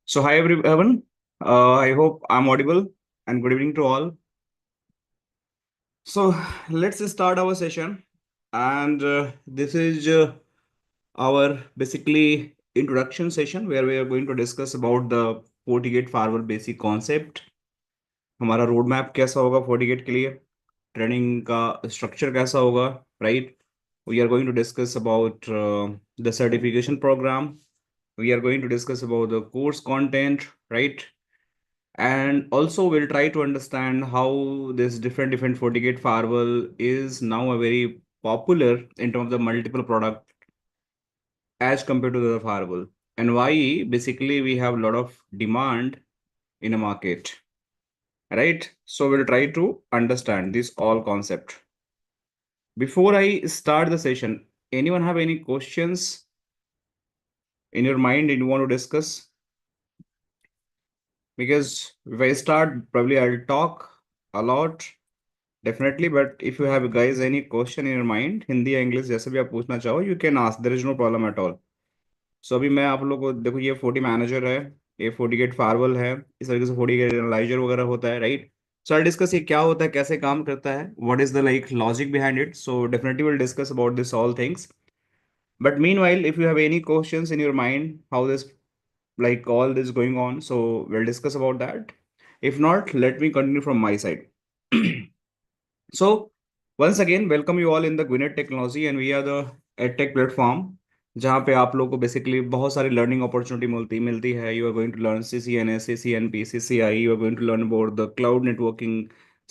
So hi everyone. I hope I'm audible and good evening to all. So let's start our session. And this is our basically introduction session where we are going to discuss about the FortiGate firewall basic concept. हमारा road map कैसा होगा FortiGate के लिए, training का structure कैसा होगा, right? We are going to discuss about the certification program. We are going to discuss about the course content, right? And also we'll try to understand how this different FortiGate firewall is now a very popular in terms of the multiple product as compared to the firewall, and why basically we have a lot of demand in a market, right? So we'll try to understand this all concept. Before I start the session, anyone have any questions in your mind and you want to discuss? Because if I start, probably I'll talk a lot. Definitely, but if you have guys any question in your mind, Hindi या English जैसे भी आप पूछना चाहो, you can ask. There is no problem at all. So अभी मैं आप लोगों को देखो, ये फोर्टी मैनेजर है, ये FortiGate फायरवॉल है, इस तरीके से FortiGate एनालाइजर वगैरह होता है, राइट? सो आई डिस्कस ये क्या होता है, कैसे काम करता है, what is the like logic behind it. So definitely will discuss about this all things. But meanwhile, if you have any questions in your mind, how this like all this going on, so we'll discuss about that. If not, let me continue from my side. So once again, welcome you all in the Gwinnett Technology, and we are the EdTech platform जहाँ पे आप लोग को basically बहुत सारी learning opportunity मिलती है. You are going to learn CCNA, CCNP, CCI. You are going to learn about the cloud networking,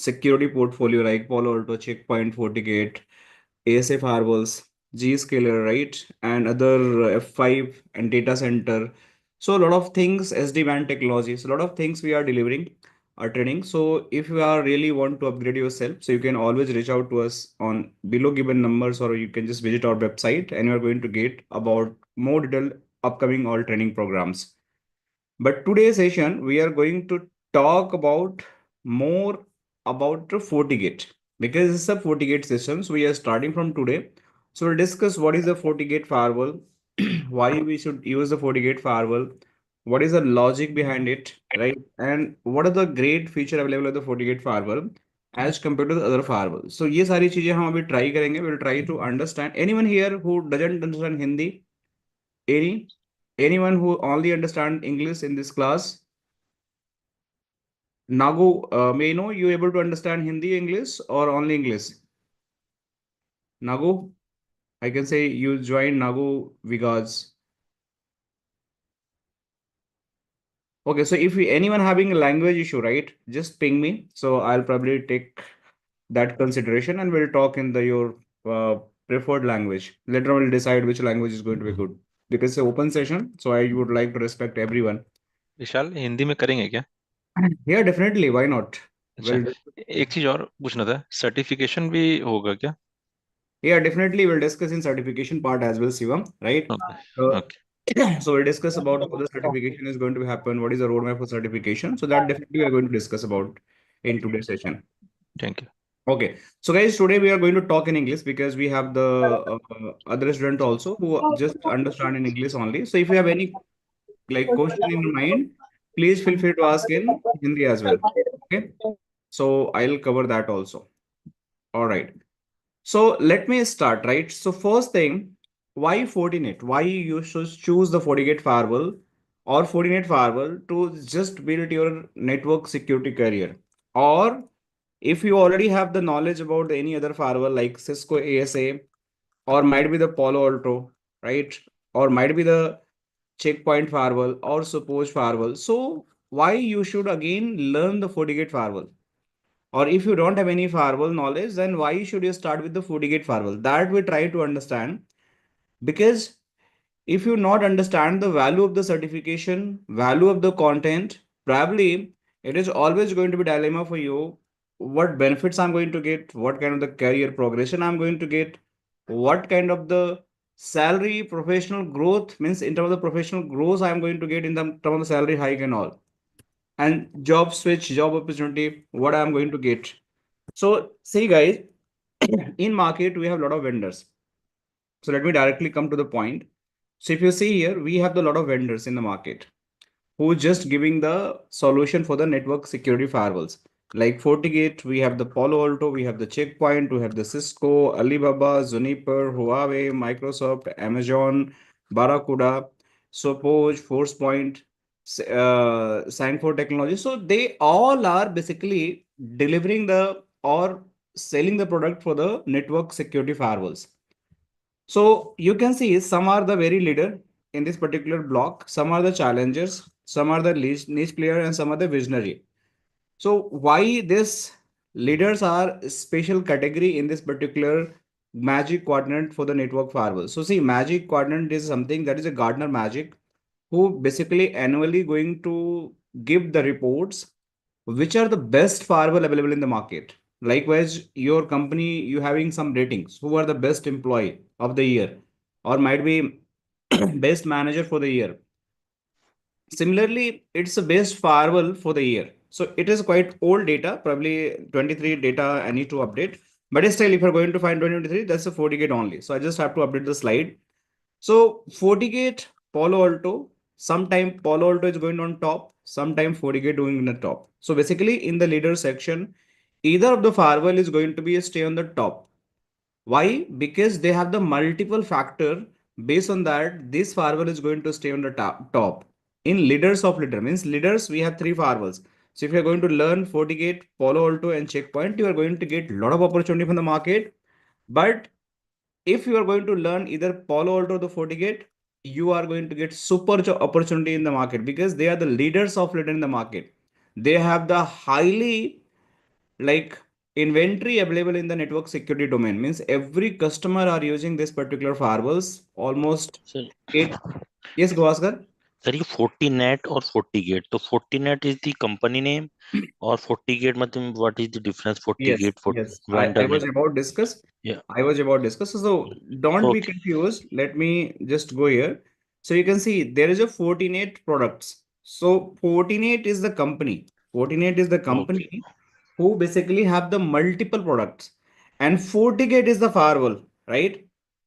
security portfolio like Palo Alto, Checkpoint, FortiGate, ASA firewalls, Zscaler, right? And other F5 and data center. So a lot of things, SD-WAN technologies, a lot of things we are delivering our training. So if you are really want to upgrade yourself, so you can always reach out to us on below given numbers, or you can just visit our website and you are going to get about more detailed upcoming all training programs. But today's session, we are going to talk about more about the FortiGate, because it's a FortiGate system. So we are starting from today. So we'll discuss what is the FortiGate firewall, why we should use the FortiGate firewall, what is the logic behind it, right? And what are the great feature available of the FortiGate firewall as compared to the other firewall. So ये सारी चीजें हम अभी try करेंगे. We'll try to understand. Anyone here who doesn't understand Hindi? Any? Anyone who only understand English in this class? Nagu, may I know you able to understand Hindi, English, or only English? Nagu, I can say you join Nagu Vigas. Okay, so if anyone having a language issue, right, just ping me. So I'll probably take that consideration and we'll talk in the your preferred language. Later on, we'll decide which language is going to be good. Because it's an open session, so I would like to respect everyone. विशाल हिंदी में करेंगे क्या? Yeah, definitely. Why not? अच्छा, Well, एक चीज और पूछना था, certification भी होगा क्या? yeah, definitely we'll discuss in certification part as well, Shivam, right? Okay. So, okay. so we'll discuss about how the certification is going to happen, what is the roadmap for certification. So that definitely we are going to discuss about in today's session. Thank you. Okay, so guys, today we are going to talk in English because we have the other student also who just understand in English only. So if you have any like question in your mind, please feel free to ask in Hindi as well. Okay, so I'll cover that also. All right. So let me start, right? So first thing, why Fortinet? Why you should choose the FortiGate firewall or Fortinet firewall to just build your network security career? Or if you already have the knowledge about any other firewall like Cisco ASA, or might be the Palo Alto, right? Or might be the Checkpoint firewall or Suppose firewall. So why you should again learn the FortiGate firewall? Or if you don't have any firewall knowledge, then why should you start with the FortiGate firewall? That we try to understand. Because if you not understand the value of the certification, value of the content, probably it is always going to be dilemma for you. What benefits I'm going to get, what kind of the career progression I'm going to get, what kind of the salary professional growth means in terms of the professional growth I'm going to get in the terms of the salary hike and all, and job switch, job opportunity, what I'm going to get. So see guys, in market we have a lot of vendors. So let me directly come to the point. So if you see here, we have a lot of vendors in the market. who just giving the solution for the network security firewalls. Like FortiGate, we have the Palo Alto, we have the Checkpoint, we have the Cisco, Alibaba, Juniper, Huawei, Microsoft, Amazon, Barracuda, Sophos, ForcePoint, Sangfor Technology. So they all are basically delivering the or selling the product for the network security firewalls. So you can see some are the very leader in this particular block, some are the challengers, some are the niche player, and some are the visionary. So why this leaders are special category in this particular magic quadrant for the network firewall? So see, magic quadrant is something that is a Gartner magic who basically annually going to give the reports which are the best firewall available in the market. Likewise, your company, you having some ratings, who are the best employee of the year, or might be best manager for the year. Similarly, it's the best firewall for the year. So it is quite old data, probably 23 data I need to update. But still, if you're going to find 2023, that's a FortiGate only. So I just have to update the slide. So FortiGate, Palo Alto, sometime Palo Alto is going on top, sometime FortiGate doing in the top. So basically in the leader section, either of the firewall is going to be a stay on the top. Why? Because they have the multiple factor. Based on that, this firewall is going to stay on the top. In leaders of leader means leaders, we have three firewalls. So if you're going to learn FortiGate, Palo Alto, and Checkpoint, you are going to get a lot of opportunity from the market. But if you are going to learn either Palo Alto or the FortiGate, you are going to get super opportunity in the market because they are the leaders of leader in the market. They have the highly like inventory available in the network security domain. Means every customer are using this particular firewalls almost Sir, eight. Yes, Gavaskar. Sir ये Fortinet और FortiGate, तो Fortinet is the company name और FortiGate मतलब what is the difference? Yes, FortiGate yes. I vendor was name? about discuss. या I was about discuss. So don't be okay, confused. Let me just go here. So you can see there is a Fortinet products. So Fortinet is the company. Fortinet is the okay, company who basically have the multiple products. And FortiGate is the firewall, right?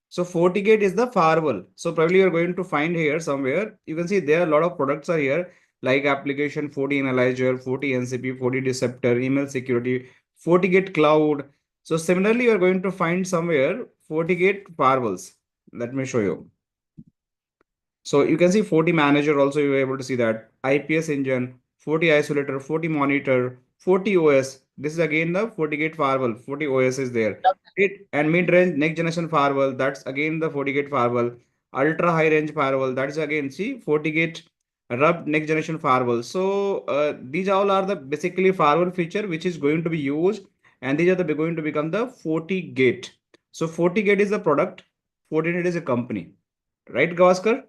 So FortiGate is the firewall. So probably you're going to find here somewhere. You can see there are a lot of products are here like application FortiAnalyzer, FortiNCP, FortiDeceptor, email security, FortiGate Cloud. So similarly, you are going to find somewhere FortiGate firewalls. Let me show you. So you can see Forti Manager also you are able to see that IPS engine, Forti isolator, Forti monitor, Forti OS. This is again the FortiGate firewall. Forti OS is there. It and mid-range next generation firewall. That's again the FortiGate firewall. Ultra high range firewall. That is again see FortiGate RUB next generation firewall. So these all are the basically firewall feature which is going to be used, and these are the going to become the FortiGate. So FortiGate is the product. Fortinet is a company, right, Gavaskar?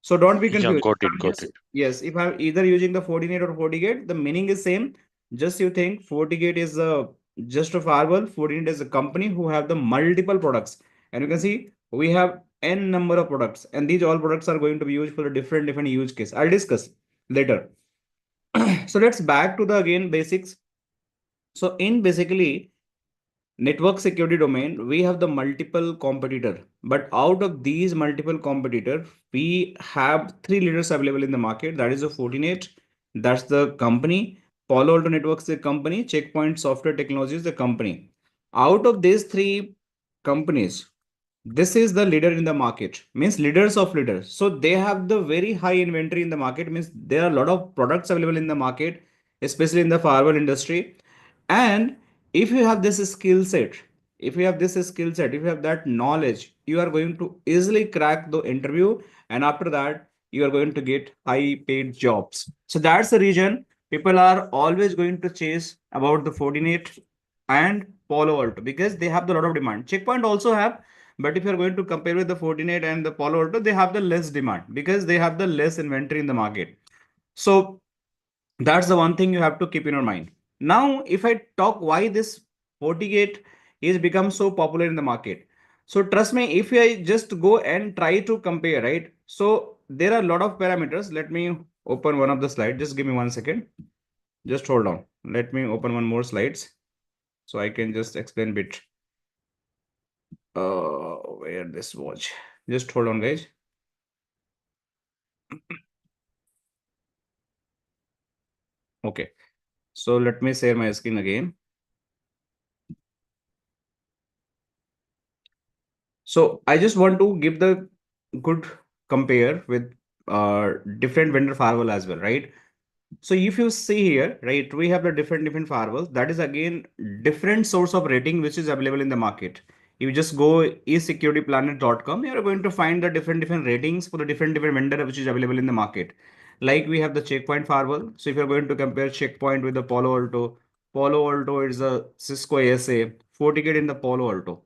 So don't be या confused. Got it, I'm got just it. yes, if I'm either using the Fortinet or FortiGate, the meaning is same. Just you think FortiGate is just a firewall. Fortinet is a company who have the multiple products, and you can see we have n number of products, and these all products are going to be used for a different use case. I'll discuss later. So let's back to the again basics. So in basically network security domain, we have the multiple competitor, but out of these multiple competitor, we have three leaders available in the market. That is the Fortinet, that's the company. Palo Alto Networks, the company. Checkpoint Software Technologies, the company. Out of these three companies, this is the leader in the market. Means leaders of leaders. So they have the very high inventory in the market. Means there are a lot of products available in the market, especially in the firewall industry. And if you have this skill set, if you have this skill set, if you have that knowledge, you are going to easily crack the interview, and after that you are going to get high paid jobs. So that's the reason people are always going to chase about the Fortinet and Palo Alto because they have the lot of demand. Checkpoint also have, but if you're going to compare with the Fortinet and the Palo Alto, they have the less demand because they have the less inventory in the market. So that's the one thing you have to keep in your mind. Now, if I talk why this FortiGate is become so popular in the market. So trust me, if I just go and try to compare, right? So there are a lot of parameters. Let me open one of the slides. Just give me 1 second. Just hold on. Let me open one more slides so I can just explain a bit. Where this was. Just hold on, guys. Okay. So let me share my screen again. So I just want to give the good compare with different vendor firewall as well, right? So if you see here, right, we have the different firewalls. That is again different source of rating which is available in the market. You just go esecurityplanet.com, you are going to find the different ratings for the different vendor which is available in the market. Like we have the Checkpoint firewall. So if you're going to compare Checkpoint with the Palo Alto is a Cisco ASA, FortiGate in the Palo Alto.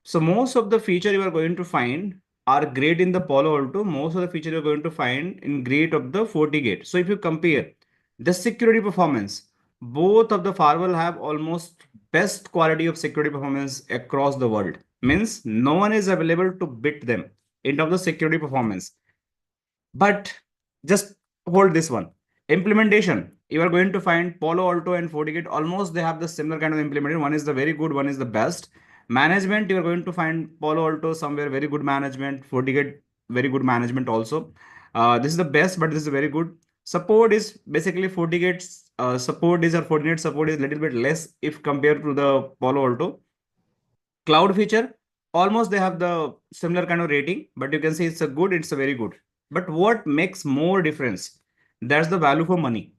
So most of the feature you are going to find are great in the Palo Alto. Most of the feature you're going to find in great of the FortiGate. So if you compare the security performance, both of the firewall have almost best quality of security performance across the world. Means no one is available to beat them in terms of security performance. But just hold this one. Implementation. You are going to find Palo Alto and FortiGate almost they have the similar kind of implementation. One is the very good, one is the best. Management, you are going to find Palo Alto somewhere very good management, FortiGate very good management also. This is the best, but this is very good. Support is basically FortiGate's support is or Fortinet support is little bit less if compared to the Palo Alto. Cloud feature, almost they have the similar kind of rating, but you can see it's a good, it's a very good. But what makes more difference? That's the value for money.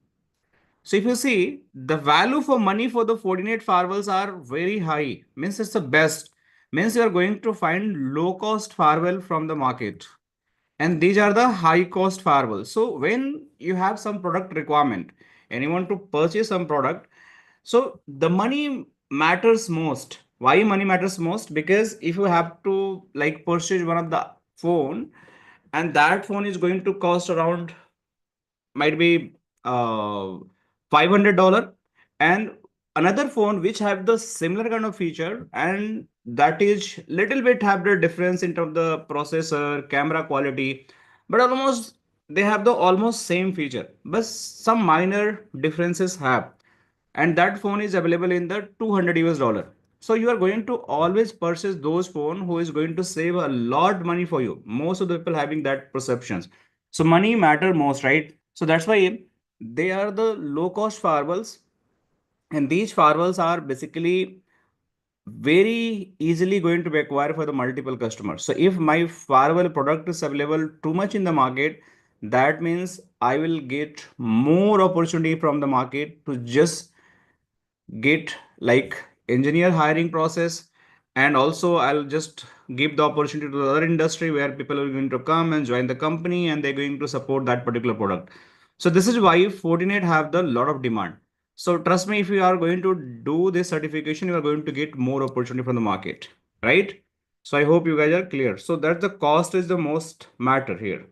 So if you see the value for money for the Fortinet firewalls are very high, means it's the best. Means you are going to find low cost firewall from the market. And these are the high cost firewalls. So when you have some product requirement and you want to purchase some product, so the money matters most. Why money matters most? Because if you have to like purchase one of the phone and that phone is going to cost around might be $500 and another phone which have the similar kind of feature and that is little bit have the difference in terms of the processor camera quality but almost they have the almost same feature but some minor differences have and that phone is available in the 200 US dollar. So you are going to always purchase those phone who is going to save a lot money for you. Most of the people having that perceptions. So money matter most, right? So that's why they are the low cost firewalls and these firewalls are basically very easily going to be acquired for the multiple customers. So if my firewall product is available too much in the market, that means I will get more opportunity from the market to just get like engineer hiring process and also I'll just give the opportunity to the other industry where people are going to come and join the company and they're going to support that particular product. So this is why Fortinet have the lot of demand. So trust me, if you are going to do this certification, you are going to get more opportunity from the market, right? So I hope you guys are clear. So that the cost is the most matter here.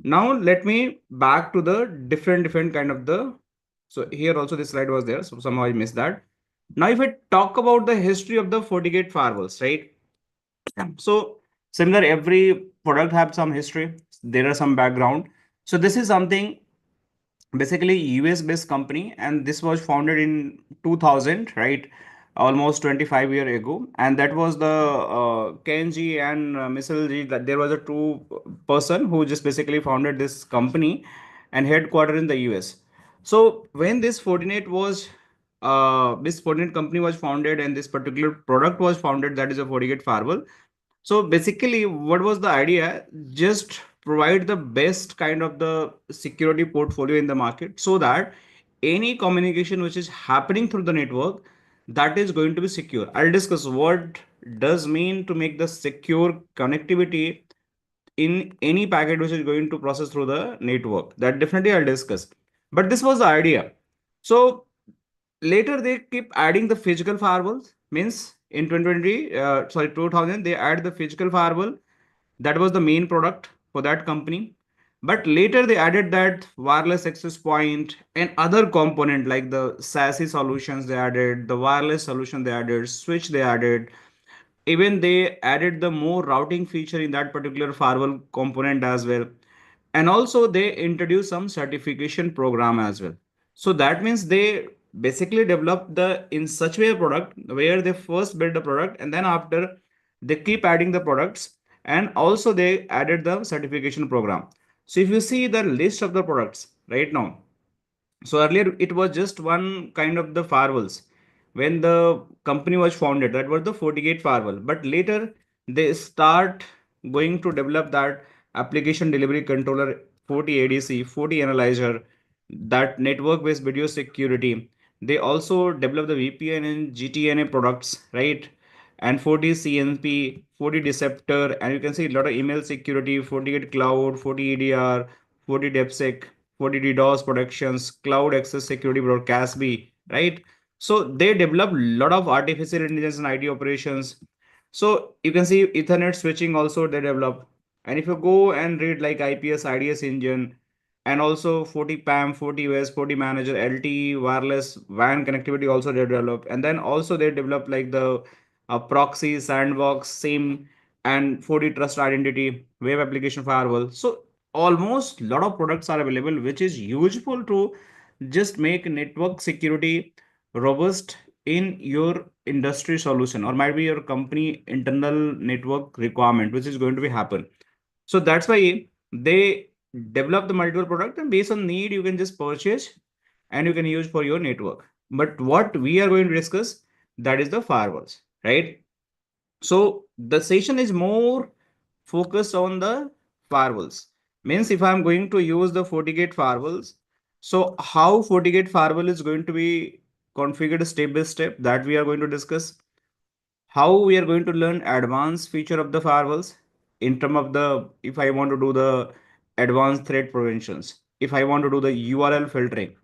Now let me back to the different kind of the, so here also this slide was there, so somehow I missed that. Now if I talk about the history of the FortiGate firewalls, right? So similar, every product have some history, there are some background. So this is something basically US based company and this was founded in 2000, right? Almost 25 year ago and that was the Kenji and Misalji, that there was a two person who just basically founded this company and headquartered in the US. So when this Fortinet company was founded and this particular product was founded, that is a FortiGate firewall. So basically, what was the idea? Just provide the best kind of the security portfolio in the market so that any communication which is happening through the network that is going to be secure. I'll discuss what does mean to make the secure connectivity in any packet which is going to process through the network. That definitely I'll discuss. But this was the idea. So later they keep adding the physical firewalls. Means in 2020, 2000, they add the physical firewall. That was the main product for that company. But later they added that wireless access point and other component like the SASE solutions they added, the wireless solution they added, switch they added, even they added the more routing feature in that particular firewall component as well, and also they introduced some certification program as well. So that means they basically develop the in such way a product where they first build the product and then after they keep adding the products and also they added the certification program. So if you see the list of the products right now, So earlier it was just one kind of the firewalls. When the company was founded, that was the FortiGate firewall. But later they start going to develop that application delivery controller, Forti ADC, Forti analyzer, that network-based video security. They also develop the VPN and GTNA products, right? And Forti CNP, Forti Deceptor, and you can see a lot of email security, FortiGate Cloud, Forti EDR, Forti DevSec, Forti DDoS protections, Cloud Access Security Broadcast B, right? So they develop a lot of artificial intelligence and IT operations. So you can see Ethernet switching also they develop. And if you go and read like IPS, IDS engine, and also 40 PAM, 40 OS, 40 manager, LTE, wireless WAN connectivity also they develop. And then also they develop like the proxy, sandbox, SIM, and 40 trust identity, web application firewall. So almost a lot of products are available, which is useful to just make network security robust in your industry solution, or might be your company internal network requirement, which is going to be happen. So that's why they develop the multiple product, and based on need you can just purchase and you can use for your network. But what we are going to discuss, that is the firewalls, right? So the session is more focused on the firewalls. Means if I'm going to use the FortiGate firewalls, so how FortiGate firewall is going to be configured step by step, that we are going to discuss. How we are going to learn advanced feature of the firewalls in term of the, if I want to do the advanced threat preventions, if I want to do the URL filtering,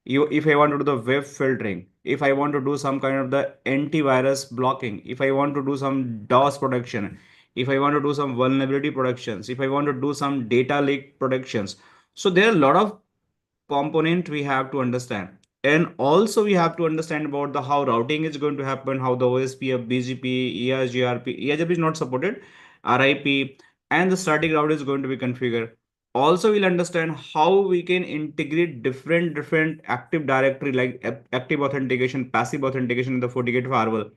if I want to do the web filtering, if I want to do some kind of the antivirus blocking, if I want to do some DOS protection, if I want to do some vulnerability protections, if I want to do some data leak protections. So there are a lot of component we have to understand. And also we have to understand about the how routing is going to happen, how the OSPF, BGP, ERGRP, ERGRP is not supported, RIP, and the static route is going to be configured. Also, we'll understand how we can integrate different Active Directory like active authentication, passive authentication in the FortiGate firewall.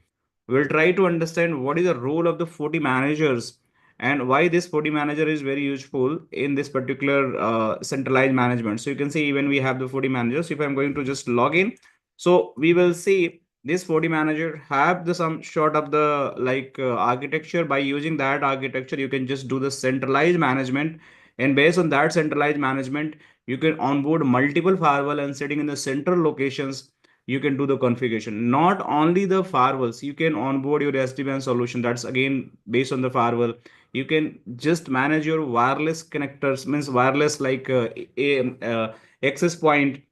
We'll try to understand what is the role of the Forti managers and why this Forti manager is very useful in this particular centralized management. So you can see when we have the Forti managers, if I'm going to just log in, so we will see this Forti manager have the some sort of the like architecture. By using that architecture, you can just do the centralized management, and based on that centralized management, you can onboard multiple firewall and sitting in the central locations you can do the configuration. Not only the firewalls, you can onboard your SD-WAN solution. That's again based on the firewall. You can just manage your wireless connectors, means wireless like access point,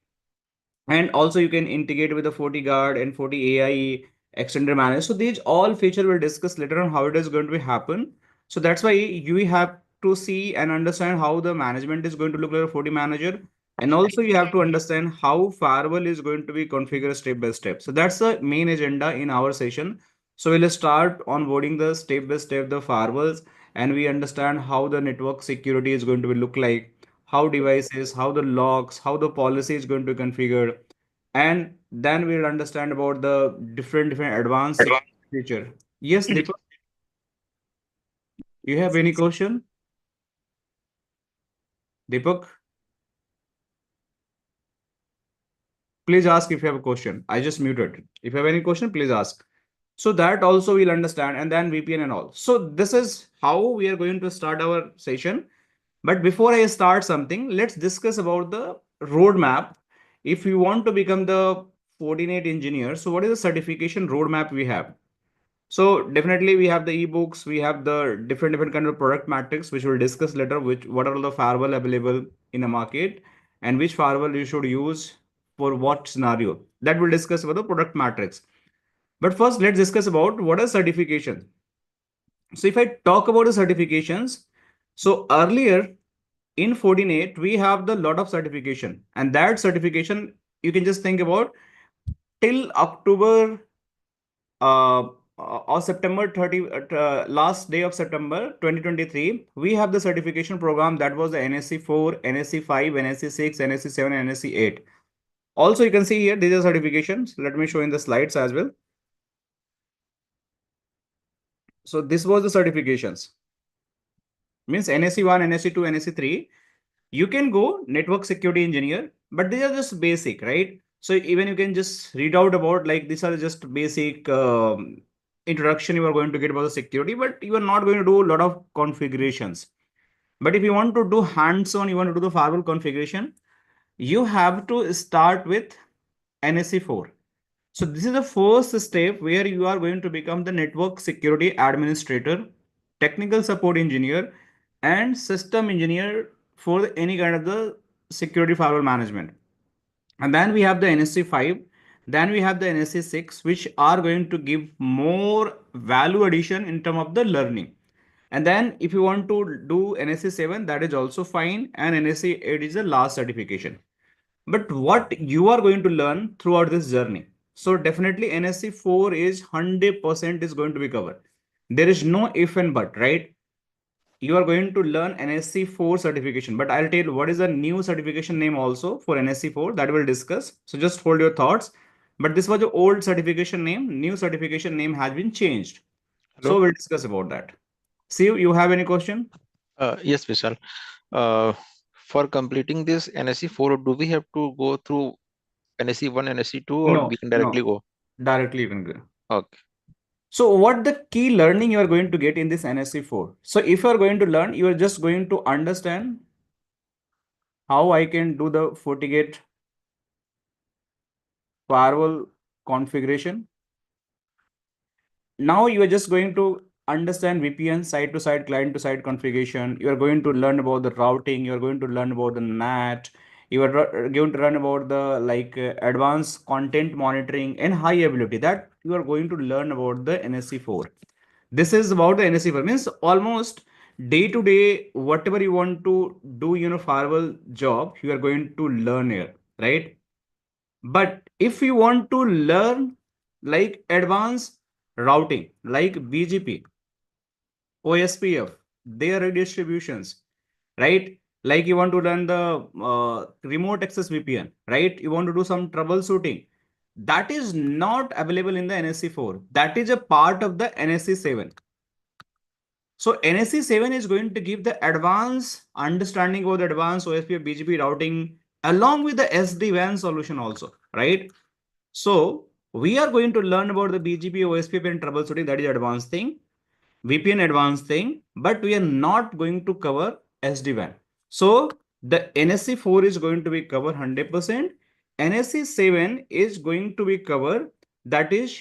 and also you can integrate with the FortiGuard and FortiAI extended manager. So these all feature we'll discuss later on how it is going to be happen. So that's why you have to see and understand how the management is going to look like a Forti manager. And also you have to understand how firewall is going to be configured step by step. So that's the main agenda in our session. So we'll start onboarding the step by step the firewalls, and we understand how the network security is going to be look like, how devices, how the logs, how the policy is going to be configured, and then we'll understand about the different advanced security feature. Yes, Deepak, you have any question? Deepak, please ask if you have a question. I just muted. If you have any question, please ask. So that also we'll understand, and then VPN and all. So this is how we are going to start our session. But before I start something, let's discuss about the roadmap. If you want to become the Fortinet engineer, so what is the certification roadmap we have? So definitely we have the ebooks, we have the different kind of product matrix, which we'll discuss later, which what are the firewall available in the market and which firewall you should use for what scenario. That we'll discuss about the product matrix. But first, let's discuss about what are certifications. So if I talk about the certifications, so earlier in Fortinet, we have the lot of certification, and that certification you can just think about till October or September 30, last day of September 2023, we have the certification program that was the NSC 4, NSC 5, NSC 6, NSC 7, and NSC 8. Also, you can see here, these are certifications. Let me show in the slides as well. So this was the certifications. Means NSC 1, NSC 2, NSC 3. You can go network security engineer, but these are just basic, right? So even you can just read out about like these are just basic introduction you are going to get about the security, but you are not going to do a lot of configurations. But if you want to do hands-on, you want to do the firewall configuration, you have to start with NSE4. So this is the first step where you are going to become the network security administrator, technical support engineer, and system engineer for any kind of the security firewall management. And then we have the NSE5, then we have the NSE6, which are going to give more value addition in terms of the learning. And then if you want to do NSE7, that is also fine. And NSE8 is the last certification. But what you are going to learn throughout this journey. So definitely NSE4 is 100% is going to be covered. There is no if and but, right? You are going to learn NSE4 certification, but I'll tell you what is the new certification name also for NSE4 that we'll discuss. So just hold your thoughts. But this was the old certification name. New certification name has been changed. Hello. So we'll discuss about that. See, you have any question? Yes, Vishal. Uh, for completing this NSE4, do we have to go through NSE1, NSE2, or No, we can no. directly go? Directly you can go. Okay. So what the key learning you are going to get in this NSE4? So if you are going to learn, you are just going to understand how I can do the FortiGate firewall configuration. Now you are just going to understand VPN side to side, client to side configuration. You are going to learn about the routing. You are going to learn about the NAT. You are going to learn about the advanced content monitoring and high availability. That you are going to learn about the NSE4. This is about the NSE4. Means almost day to day, whatever you want to do, firewall job, you are going to learn here, right? But if you want to learn like advanced routing, like BGP, OSPF, their redistributions, right? Like you want to learn the remote access VPN, right? You want to do some troubleshooting. That is not available in the NSE4. That is a part of the NSE7. So NSE7 is going to give the advanced understanding of the advanced OSPF BGP routing along with the SD-WAN solution also, right? So we are going to learn about the BGP, OSPF and troubleshooting. That is advanced thing. VPN advanced thing, but we are not going to cover SD-WAN. So the NSE4 is going to be covered 100%. NSE7 is going to be covered, that is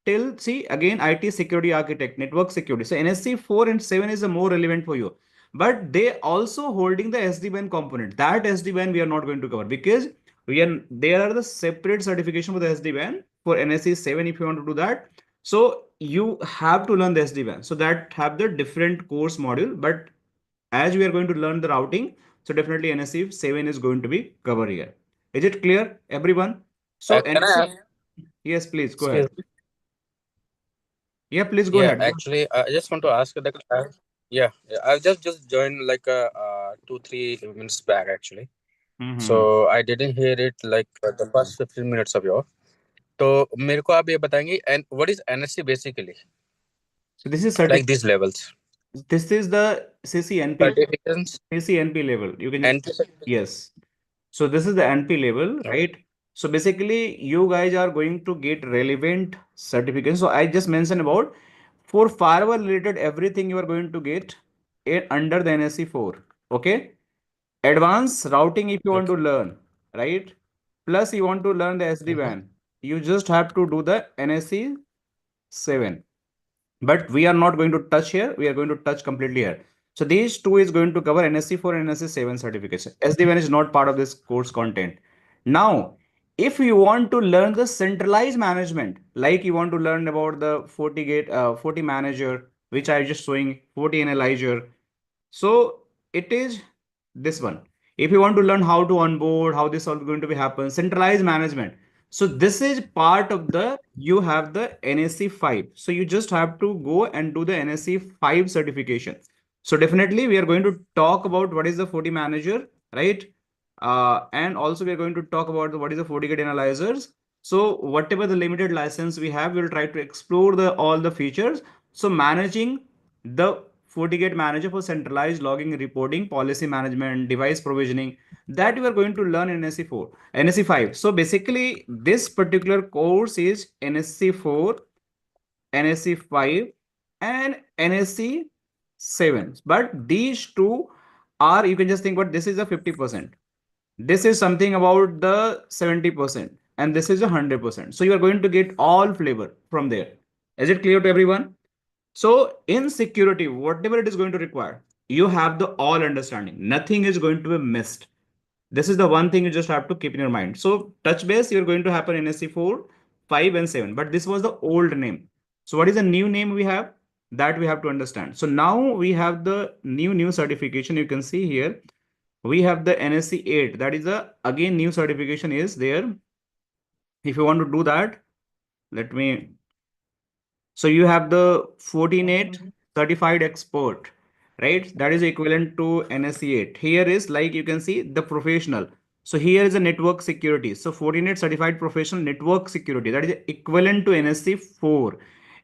till, see again, IT security architect, network security. So NSE4 and 7 is the more relevant for you. But they also holding the SD-WAN component. That SD-WAN we are not going to cover because there are the separate certification for the SD-WAN for NSE7 if you want to do that. So you have to learn the SD-WAN. So that have the different course module, but as we are going to learn the routing, so definitely NSE 7 is going to be covered here. Is it clear, everyone? So Can I NSE, ask? yes, please go Excuse ahead. me. Yeah, please go Yeah, ahead. actually, I just want to ask that. Yeah, I've just joined like 2-3 minutes back actually. Mm-hmm. So I didn't hear it like the first 15 minutes of yours. तो मेरे को आप ये बताएंगे and what is NSC basically? So this is Like these levels, this is the CCNP certifications, CCNP level. You can NP certification. yes. So this is the NP level, Okay. right? So basically, you guys are going to get relevant certificates. So I just mentioned about for firewall related everything you are going to get it under the NSE 4. Okay. Advanced routing if you want to Okay. learn, right? Plus you want to learn the Mm-hmm. SD-WAN. You just have to do the NSE 7, but we are not going to touch here. We are going to touch completely here. So these two is going to cover NSE4 and NSE7 certification. SD-WAN is not part of this course content. Now, if you want to learn the centralized management, like you want to learn about the FortiGate, Forti Manager, which I just showing, Forti Analyzer, so it is this one. If you want to learn how to onboard, how this all going to be happen, centralized management. So this is part of the, you have the NSE 5. So you just have to go and do the NSE 5 certification. So definitely we are going to talk about what is the 40 manager, right? And also we are going to talk about what is the 40 gate analyzers. So whatever the limited license we have, we'll try to explore the all the features. So managing the FortiGate Manager for centralized logging and reporting, policy management, device provisioning, that you are going to learn in NSE 4, NSE 5. So basically, this particular course is NSE 4, NSE 5, and NSE 7. But these two are, you can just think, but this is a 50%. This is something about the 70%, and this is 100%. So you are going to get all flavor from there. Is it clear to everyone? So in security, whatever it is going to require, you have the all understanding. Nothing is going to be missed. This is the one thing you just have to keep in your mind. So touch base, you're going to happen in NSE 4, 5, and 7. But this was the old name. So what is the new name we have? That we have to understand. So now we have the new certification. You can see here we have the NSE 8. That is the again new certification is there. If you want to do that, let me. So you have the Fortinet certified expert, right? That is equivalent to NSE 8. Here is like you can see the professional. So here is a network security. So Fortinet certified professional network security, that is equivalent to NSE 4.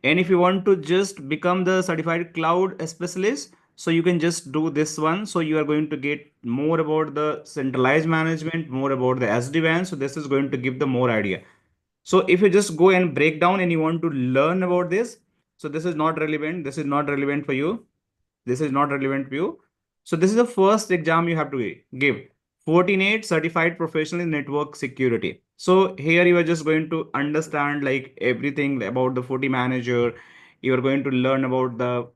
And if you want to just become the certified cloud specialist, so you can just do this one. So you are going to get more about the centralized management, more about the SD-WAN. So this is going to give the more idea. So if you just go and break down and you want to learn about this, so this is not relevant. This is not relevant for you. This is not relevant for you. So this is the first exam you have to give. Fortinet Certified Professional in Network Security. So here you are just going to understand like everything about the Forti Manager. You are going to learn about the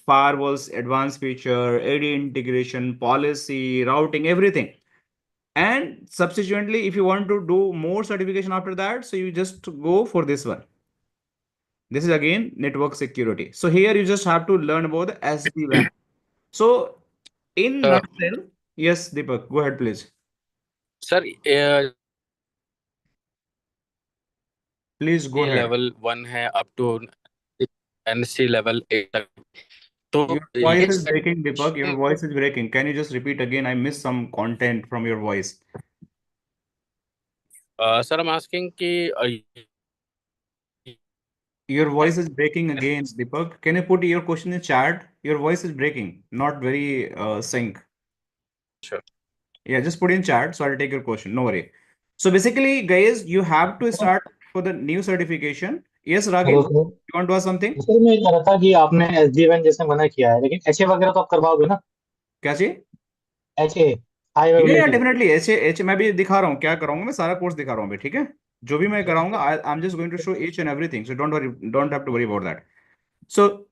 firewalls, advanced feature, AD integration, policy, routing, everything. And subsequently, if you want to do more certification after that, so you just go for this one. This is again network security. So here you just have to learn about the SD-WAN. So in Uh, nutshell, yes, Deepak, go ahead, please. Sir, Please go ये ahead. Level 1 है up to NC level 8 तक, तो Your ये voice is breaking, Deepak. Your certification voice is breaking. Can you just repeat again? I missed some content from your voice. Sir I'm asking कि Your voice is breaking again, Deepak. Can you put your question in chat? Your voice is breaking, not very sync. sure. Yeah, just put in chat, so I'll take your question. No worry. So basically, guys, you have to start for the new certification. Yes, hello Ragil, sir. you want to ask something? Sir मैं ये कह रहा था कि आपने SD-van जैसे मना किया है, लेकिन एचए वगैरह तो आप करवाओगे ना? क्या चाहिए? एचए, हाई या अवेलेबिलिटी। डेफिनेटली ऐसे ऐसे मैं भी दिखा रहा हूँ, क्या कराऊंगा मैं, सारा कोर्स दिखा रहा हूँ अभी, ठीक है? जो भी मैं कराऊंगा, I am just going to show each and everything, so don't worry, don't have to worry about that. So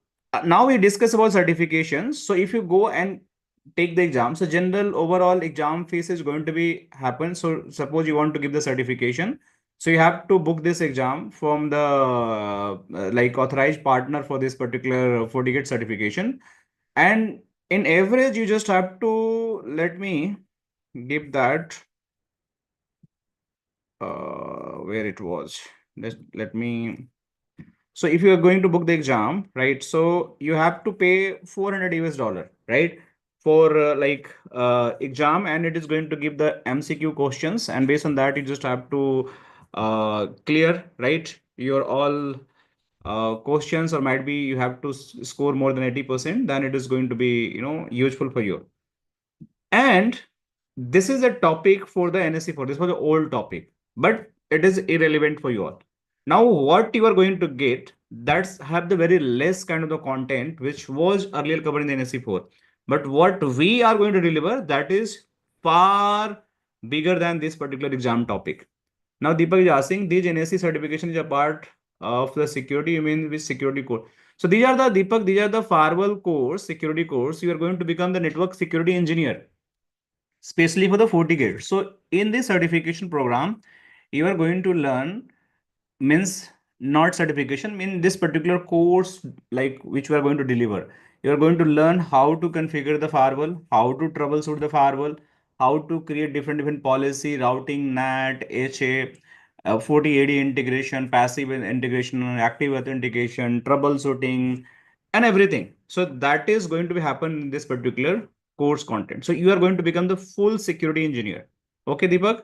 now we discuss about certifications. So if you go and take the exam, so general overall exam fees is going to be happen. So suppose you want to give the certification, so you have to book this exam from the like authorized partner for this particular FortiGate certification. And in average, you just have to, let me give that where it was. Let me. So if you are going to book the exam, right? So you have to pay $400, right? For exam, and it is going to give the MCQ questions, and based on that, you just have to clear, right? Your all questions, or might be you have to score more than 80%, then it is going to be, useful for you. And this is a topic for the NSE 4. This was an old topic, but it is irrelevant for you all. Now, what you are going to get, that's have the very less kind of the content which was earlier covered in the NSE 4. But what we are going to deliver, that is far bigger than this particular exam topic. Now, Deepak is asking, these NSE certification is a part of the security. You mean with security core? So these are the, Deepak, these are the firewall course, security course. You are going to become the network security engineer, especially for the FortiGate. So in this certification program, you are going to learn, means not certification, in this particular course, like which we are going to deliver. You are going to learn how to configure the firewall, how to troubleshoot the firewall, how to create different policy, routing, NAT, HA, 40 integration, passive integration, active authentication, troubleshooting, and everything. So that is going to be happen in this particular course content. So you are going to become the full security engineer. Okay, Deepak?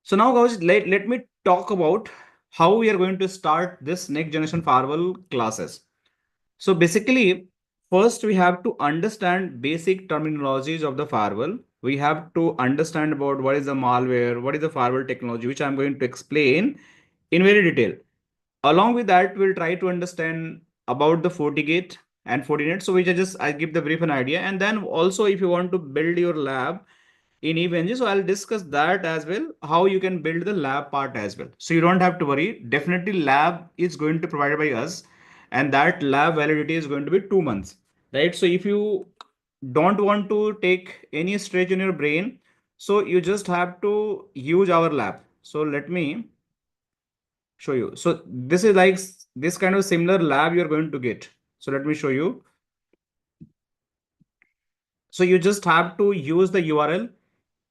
So now guys, let me talk about how we are going to start this next generation firewall classes. So basically, first we have to understand basic terminologies of the firewall. We have to understand about what is the malware, what is the firewall technology, which I'm going to explain in very detail. Along with that, we'll try to understand about the FortiGate and Fortinet. So which I give the brief an idea. And then also if you want to build your lab in EVNG, so I'll discuss that as well, how you can build the lab part as well. So you don't have to worry. Definitely lab is going to provided by us, and that lab validity is going to be 2 months, right? So if you don't want to take any stretch in your brain, so you just have to use our lab. So let me show you. So this is like this kind of similar lab you're going to get. So let me show you. So you just have to use the URL,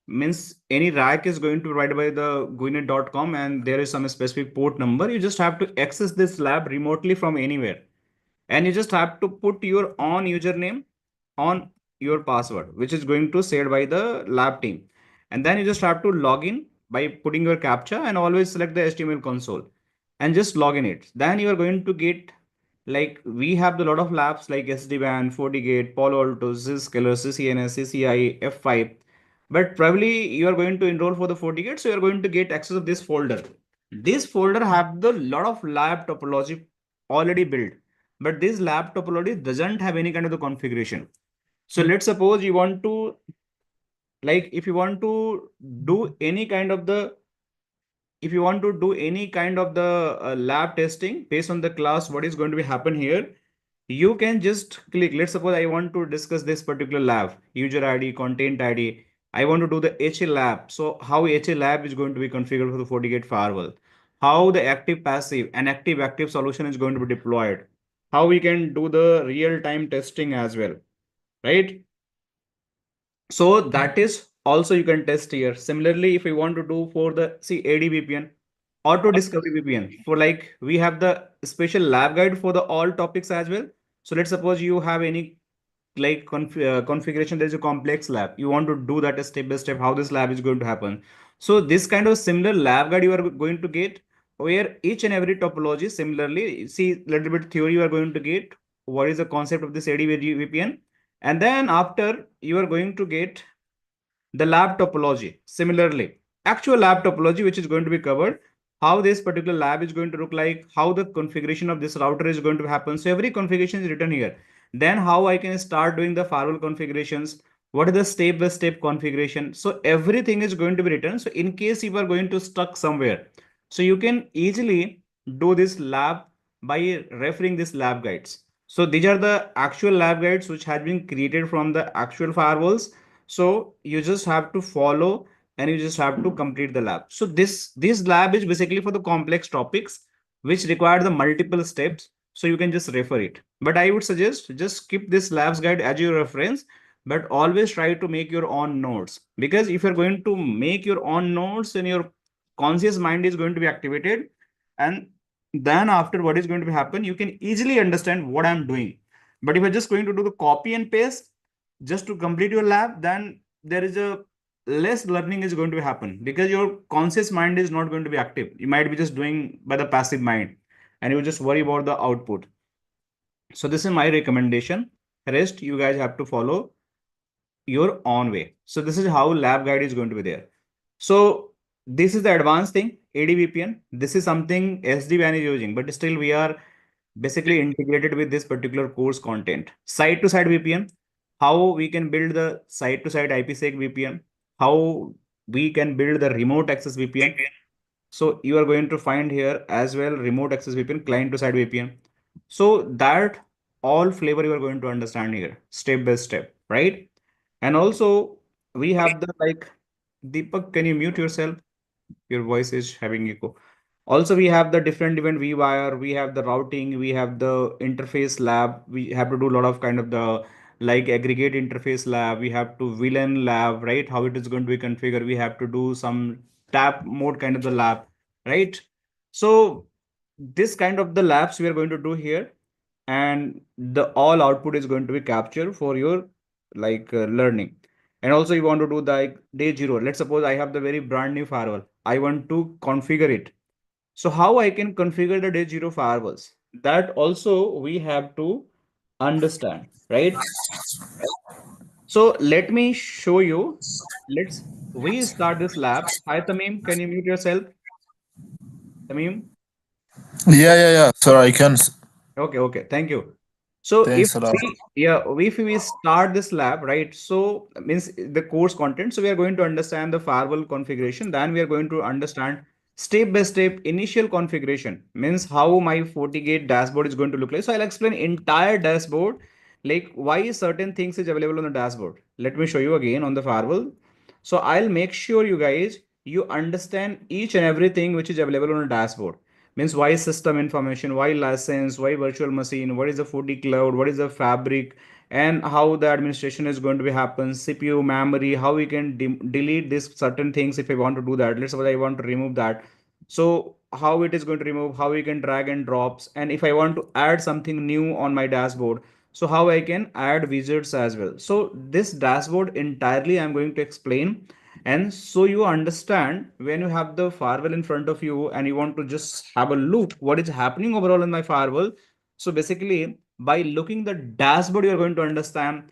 means any rack is going to provided by the guinet.com, and there is some specific port number. You just have to access this lab remotely from anywhere, and you just have to put your own username on your password, which is going to shared by the lab team. And then you just have to log in by putting your captcha and always select the HTML console and just log in it. Then you are going to get, like, we have a lot of labs like SD-WAN, FortiGate, Palo Alto, Zscaler, CCNS, CCI, F5. But probably you are going to enroll for the FortiGate, so you are going to get access of this folder. This folder have the lot of lab topology already built, but this lab topology doesn't have any kind of the configuration. So let's suppose you want to, like, if you want to do any kind of the, if you want to do any kind of the lab testing based on the class, what is going to be happen here, you can just click. Let's suppose I want to discuss this particular lab, user ID, content ID. I want to do the HA lab. So how HA lab is going to be configured for the FortiGate firewall, how the active passive and active solution is going to be deployed, how we can do the real time testing as well, right? So that is also you can test here. Similarly, if you want to do for the AD VPN, auto discovery VPN, for like we have the special lab guide for the all topics as well. So let's suppose you have any like configuration, there is a complex lab, you want to do that step by step how this lab is going to happen. So this kind of similar lab guide you are going to get, where each and every topology similarly, see little bit theory you are going to get what is the concept of this AD VPN, and then after you are going to get the lab topology. Similarly, actual lab topology, which is going to be covered, how this particular lab is going to look like, how the configuration of this router is going to happen. So every configuration is written here. Then how I can start doing the firewall configurations, what is the step-by-step configuration. So everything is going to be written. So in case you are going to stuck somewhere, so you can easily do this lab by referring this lab guides. So these are the actual lab guides which has been created from the actual firewalls. So you just have to follow and you just have to complete the lab. So this lab is basically for the complex topics which require the multiple steps. So you can just refer it. But I would suggest just keep this labs guide as your reference, but always try to make your own notes, because if you're going to make your own notes, then your conscious mind is going to be activated, and then after what is going to be happen, you can easily understand what I'm doing. But if you're just going to do the copy and paste just to complete your lab, then there is a less learning is going to happen, because your conscious mind is not going to be active. You might be just doing by the passive mind and you just worry about the output. So this is my recommendation. Rest you guys have to follow your own way. So this is how lab guide is going to be there. So this is the advanced thing, AD VPN. This is something SD-WAN is using, but still we are basically integrated with this particular course content. Site-to-site VPN, how we can build the site-to-site IPsec VPN, how we can build the remote access VPN. So you are going to find here as well remote access VPN, client-to-site VPN. So that all flavor you are going to understand here, step by step, right? And also we have the like, Deepak, can you mute yourself? Your voice is having echo. Also, we have the different vwire, we have the routing, we have the interface lab. We have to do a lot of kind of the like aggregate interface lab. We have to VLAN lab, right? How it is going to be configured. We have to do some tap mode kind of the lab, right? So this kind of the labs we are going to do here, and the all output is going to be captured for your like learning. And also you want to do the like, day zero. Let's suppose I have the very brand new firewall. I want to configure it. So how I can configure the day zero firewalls? That also we have to understand, right? So let me show you. We start this lab. Hi Tamim, can you mute yourself? Tamim? Yeah. Sir, I can. Okay, okay. Thank you. So if Thanks a lot. if we start this lab, right? So means the course content. So we are going to understand the firewall configuration. Then we are going to understand step by step initial configuration. Means how my FortiGate dashboard is going to look like. So I'll explain entire dashboard, like why certain things is available on the dashboard. Let me show you again on the firewall. So I'll make sure you guys you understand each and everything which is available on the dashboard. Means why system information, why license, why virtual machine, what is the 40 cloud, what is the fabric, and how the administration is going to be happen, CPU, memory, how we can delete this certain things if I want to do that. Let's suppose I want to remove that. So how it is going to remove, how we can drag and drops, and if I want to add something new on my dashboard, so how I can add widgets as well. So this dashboard entirely I'm going to explain, and so you understand when you have the firewall in front of you and you want to just have a look what is happening overall in my firewall. So basically by looking the dashboard you are going to understand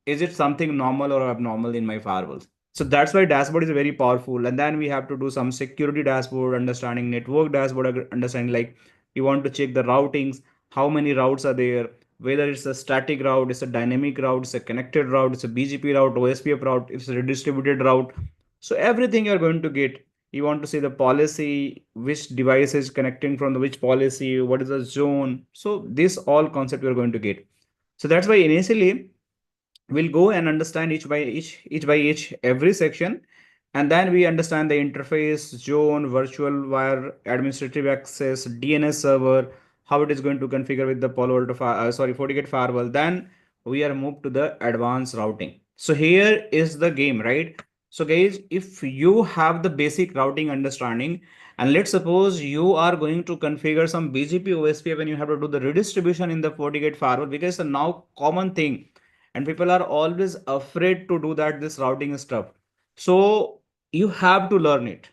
is it something normal or abnormal in my firewalls. So that's why dashboard is very powerful. And then we have to do some security dashboard, understanding network dashboard, understanding like you want to check the routings, how many routes are there, whether it's a static route, it's a dynamic route, it's a connected route, it's a BGP route, OSPF route, it's a redistributed route. So everything you're going to get. You want to see the policy, which device is connecting from the which policy, what is the zone. So this all concept you're going to get. So that's why initially we'll go and understand each every section, and then we understand the interface, zone, virtual wire, administrative access, DNS server, how it is going to configure with the Palo Alto FortiGate firewall. Then we are moved to the advanced routing. So here is the game, right? So guys, if you have the basic routing understanding, and let's suppose you are going to configure some BGP OSPF when you have to do the redistribution in the FortiGate firewall, because it's a now common thing and people are always afraid to do that this routing stuff. So you have to learn it,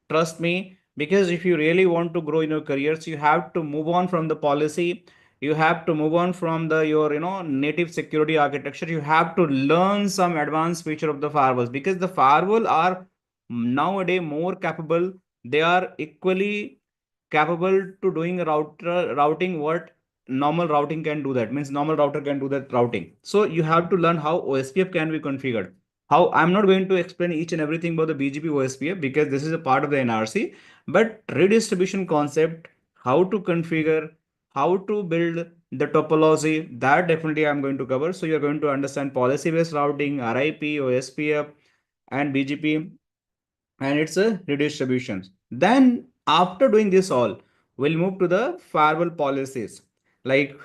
trust me, because if you really want to grow in your careers you have to move on from the policy, you have to move on from the your native security architecture, you have to learn some advanced feature of the firewalls, because the firewall are nowadays more capable, they are equally capable to doing routing what normal routing can do. That means normal router can do that routing. So you have to learn how OSPF can be configured. How I'm not going to explain each and everything about the BGP OSPF because this is a part of the NRC, but redistribution concept, how to configure, how to build the topology, that definitely I'm going to cover. So you're going to understand policy based routing, RIP, OSPF, and BGP, and it's a redistribution. Then after doing this all, we'll move to the firewall policies, like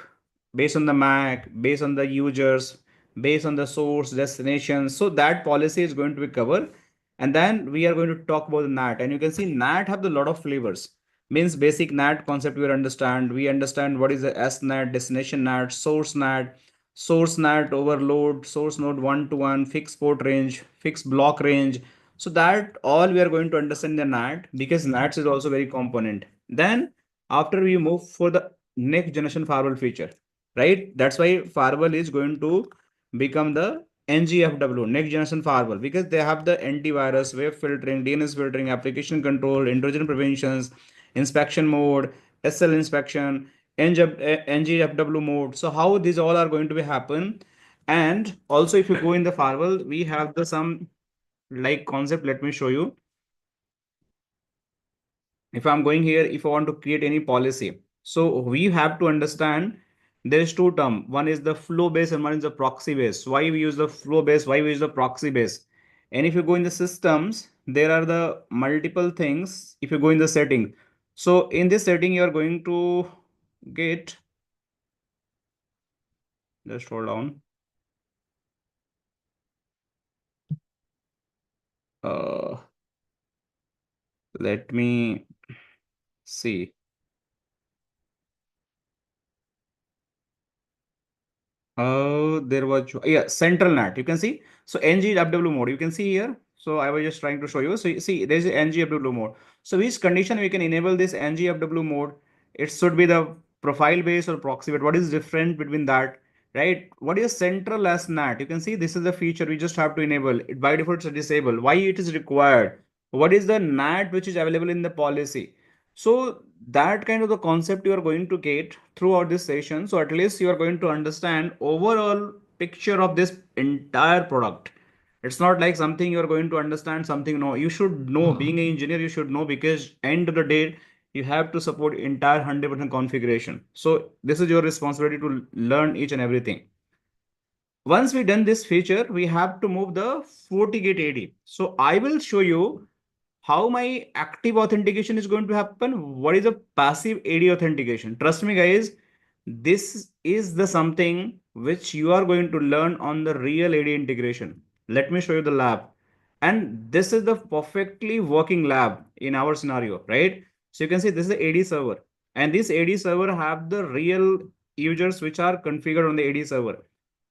based on the MAC, based on the users, based on the source destination. So that policy is going to be covered. And then we are going to talk about the NAT. And you can see NAT have a lot of flavors. Means basic NAT concept we understand. We understand what is the SNAT, destination NAT, source NAT overload, source node one to one, fixed port range, fixed block range. So that all we are going to understand the NAT, because NATs is also very component. Then after we move for the next generation firewall feature, right? That's why firewall is going to become the NGFW, next generation firewall, because they have the antivirus, web filtering, DNS filtering, application control, intrusion preventions, inspection mode, SL inspection, NGFW mode. So how these all are going to be happen. And also if you go in the firewall, we have the some like concept. Let me show you. If I'm going here, if I want to create any policy, so we have to understand there is two term. One is the flow base and one is the proxy base. Why we use the flow base? Why we use the proxy base? And if you go in the systems, there are the multiple things. If you go in the setting, so in this setting, you are going to get, just hold on. Uh, Let me see. There was, yeah, central NAT. You can see. So NGFW mode, you can see here. So I was just trying to show you. So you see, there's NGFW mode. So which condition we can enable this NGFW mode? It should be the profile based or proxy based? What is different between that? Right? What is central as NAT? You can see this is the feature we just have to enable. It by default it's disable. Why it is required? What is the NAT which is available in the policy? So that kind of the concept you are going to get throughout this session. So at least you are going to understand overall picture of this entire product. It's not like something you're going to understand something. No, you should know. Being an engineer, you should know, because end of the day, you have to support entire 100% configuration. So this is your responsibility to learn each and everything. Once we done this feature, we have to move the FortiGate AD. So I will show you how my active authentication is going to happen. What is a passive AD authentication? Trust me, guys, this is the something which you are going to learn on the real AD integration. Let me show you the lab. And this is the perfectly working lab in our scenario, right? So you can see this is the AD server. And this AD server have the real users which are configured on the AD server.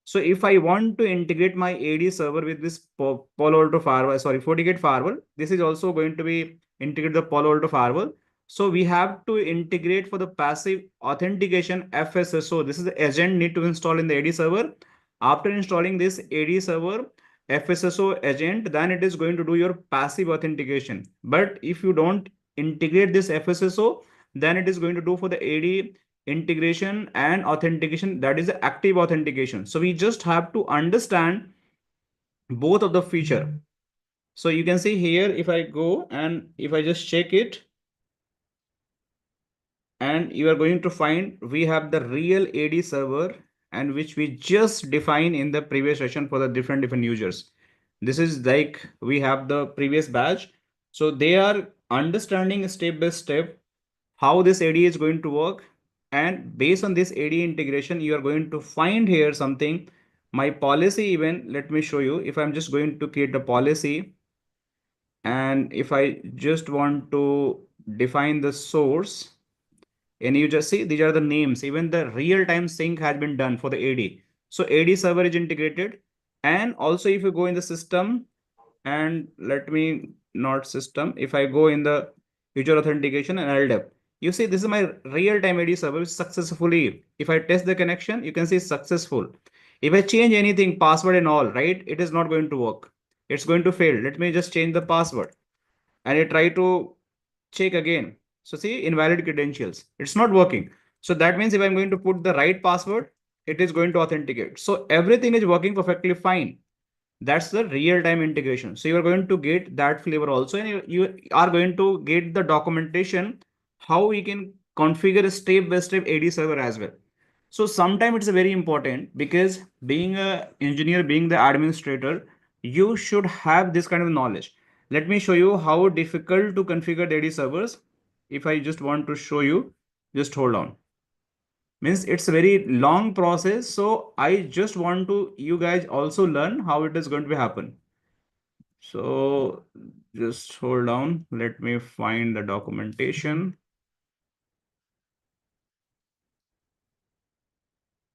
So if I want to integrate my AD server with this Palo Alto firewall, sorry, FortiGate firewall, this is also going to be integrate the Palo Alto firewall. So we have to integrate for the passive authentication FSSO. This is the agent need to install in the AD server. After installing this AD server FSSO agent, then it is going to do your passive authentication. But if you don't integrate this FSSO, then it is going to do for the AD integration and authentication, that is the active authentication. So we just have to understand both of the feature. So you can see here, if I go and if I just check it, and you are going to find we have the real AD server, and which we just defined in the previous session for the different users. This is like we have the previous batch. So they are understanding step by step how this AD is going to work. And based on this AD integration, you are going to find here something. My policy event, let me show you. If I'm just going to create a policy, and if I just want to define the source, and you just see these are the names, even the real-time sync has been done for the AD. So AD server is integrated. And also if you go in the system, and let me not system, if I go in the user authentication and LDAP, you see this is my real-time AD server successfully. If I test the connection, you can see successful. If I change anything, password and all, right, it is not going to work. It's going to fail. Let me just change the password and I try to check again. So see, invalid credentials, it's not working. So that means if I'm going to put the right password, it is going to authenticate. So everything is working perfectly fine. That's the real-time integration. So you are going to get that flavor also, and you are going to get the documentation how we can configure a step-by-step AD server as well. So sometimes it's very important, because being a engineer, being the administrator, you should have this kind of knowledge. Let me show you how difficult to configure the AD servers. If I just want to show you, just hold on. Means it's a very long process. So I just want to you guys also learn how it is going to be happen. So just hold on. Let me find the documentation.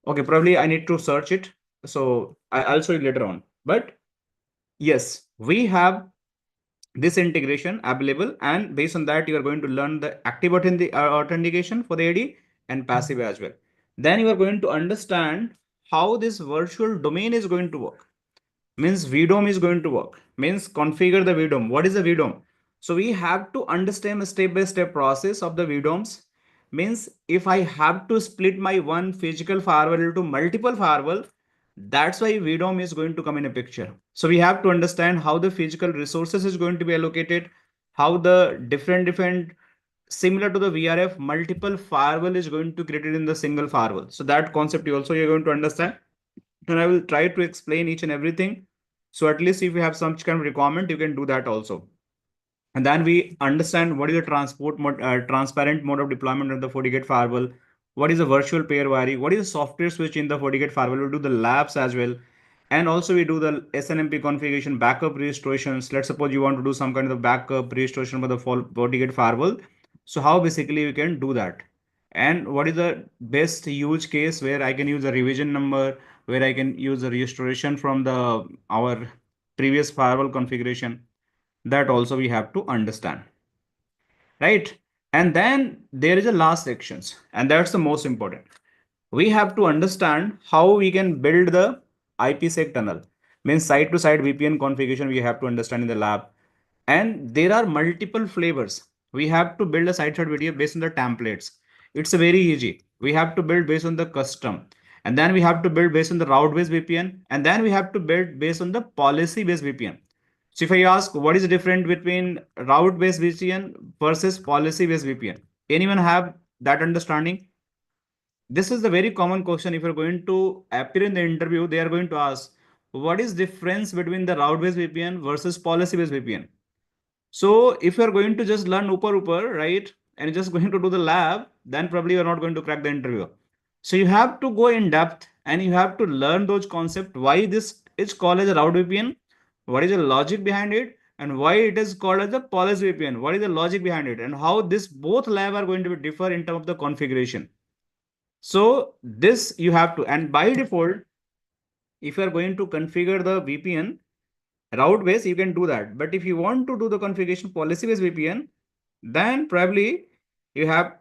Okay, probably I need to search it. So I'll show you later on. But yes, we have this integration available, and based on that, you are going to learn the active authentication for the AD and passive as well. Then you are going to understand how this virtual domain is going to work. Means VDOM is going to work. Means configure the VDOM. What is the VDOM? So we have to understand a step-by-step process of the VDOMs. Means if I have to split my one physical firewall into multiple firewall, that's why VDOM is going to come in a picture. So we have to understand how the physical resources is going to be allocated, how the different similar to the VRF multiple firewall is going to created in the single firewall. So that concept you also you're going to understand, and I will try to explain each and everything. So at least if you have some kind of requirement, you can do that also. And then we understand what is the transparent mode of deployment of the FortiGate firewall. What is a virtual pair vary? What is the software switch in the FortiGate firewall? We do the labs as well. And also we do the SNMP configuration, backup restorations. Let's suppose you want to do some kind of backup restoration for the FortiGate firewall. So how basically you can do that? And what is the best use case where I can use a revision number, where I can use a restoration from our previous firewall configuration? That also we have to understand, right? And then there is a last sections, and that's the most important. We have to understand how we can build the IPsec tunnel. Means side to side VPN configuration we have to understand in the lab. And there are multiple flavors. We have to build a side to side video based on the templates. It's very easy. We have to build based on the custom. And then we have to build based on the route based VPN. And then we have to build based on the policy based VPN. So if I ask what is the difference between route based VPN versus policy based VPN? Anyone have that understanding? This is the very common question. If you're going to appear in the interview, they are going to ask, what is difference between the route-based VPN versus policy-based VPN? So if you're going to just learn upper, right, and just going to do the lab, then probably you're not going to crack the interview. So you have to go in depth and you have to learn those concepts, why this is called as a route VPN, what is the logic behind it, and why it is called as a policy VPN, what is the logic behind it, and how this both lab are going to be differ in terms of the configuration. So this you have to, and by default, if you are going to configure the VPN route based, you can do that. But if you want to do the configuration policy based VPN, then probably you have